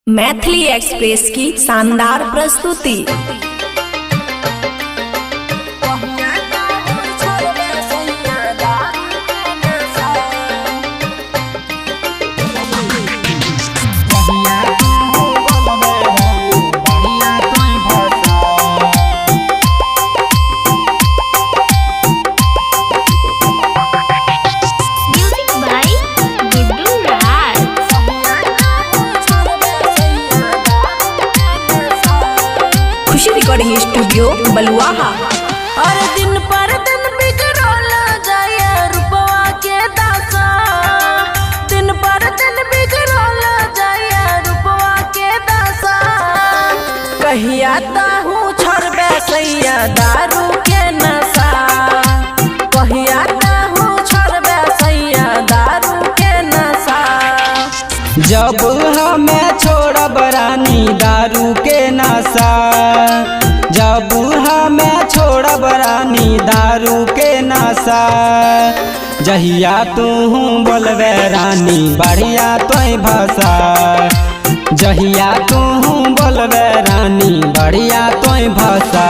Maithili express की शानदार प्रस्तुति। रिकॉर्डिंग स्टूडियो बलुआहा। और दिन पर दिन बिगड़ल जाए रुपवा के दासा, दिन पर दिन बिगड़ल जाए रुपवा के दासा। कहिया ताहू छोड़बे सैया दारू के नशा, कहिया ताहू छोड़बे सैया दारू के नशा। जब हमें छोड़ब रानी दारू के नशा, जब हमें छोड़ब रानी दारू के नशा। जहिया तू बोलबे रानी बढ़िया तोय भाषा, जहिया तू बोलबे रानी बढ़िया तोय भाषा।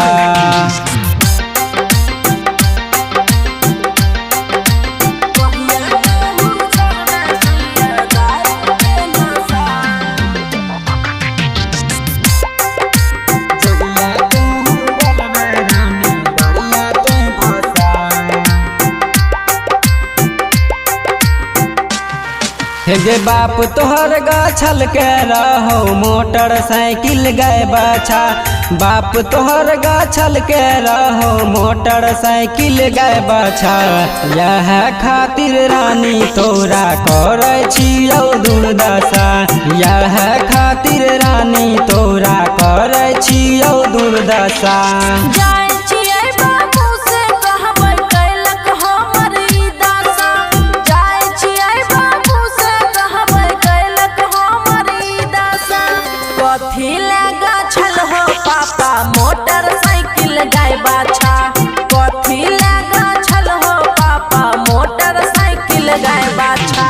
हे बाप तोहर गाछल के रहो मोटरसाइकिल गए बाछा, बाप तोहर गाछल के रहो मोटरसाइकिल गए बाछा। यह खातिर रानी तोरा करे छियौ दुर्दशा, यह खातिर रानी तोरा करे छियौ दुर्दशा। पापा मोटरसाइकिल गाय बाछा, कथी लगा छल हो पापा मोटरसाइकिल गाय बाछा।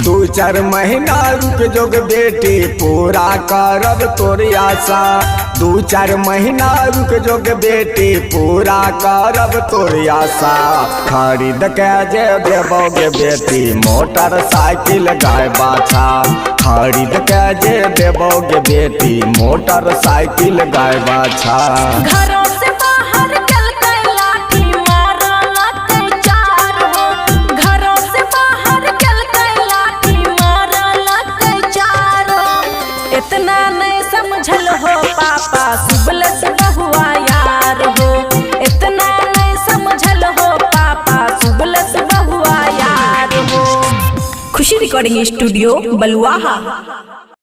दू चार महीना रुक जोग बेटी पूरा करब तोर आशा, दू चार महीना रुक जोग बेटी पूरा करब तोर आशा। खरीद के जे देबोगे बेटी मोटरसाइकिल गाय बाछा, खरीद के जे देबोगे बेटी मोटरसाइकिल गाय बाछा। घरों से बाहर चल के लाठी मारल चार हो, घरों से बाहर चल के लाठी मारल चार हो। इतना नहीं समझल हो पापा सुबलस बहुआ यार हो, इतना नहीं समझल हो पापा सुबलस बहुआ यार हो। खुशी रिकॉर्डिंग स्टूडियो बलुआहा।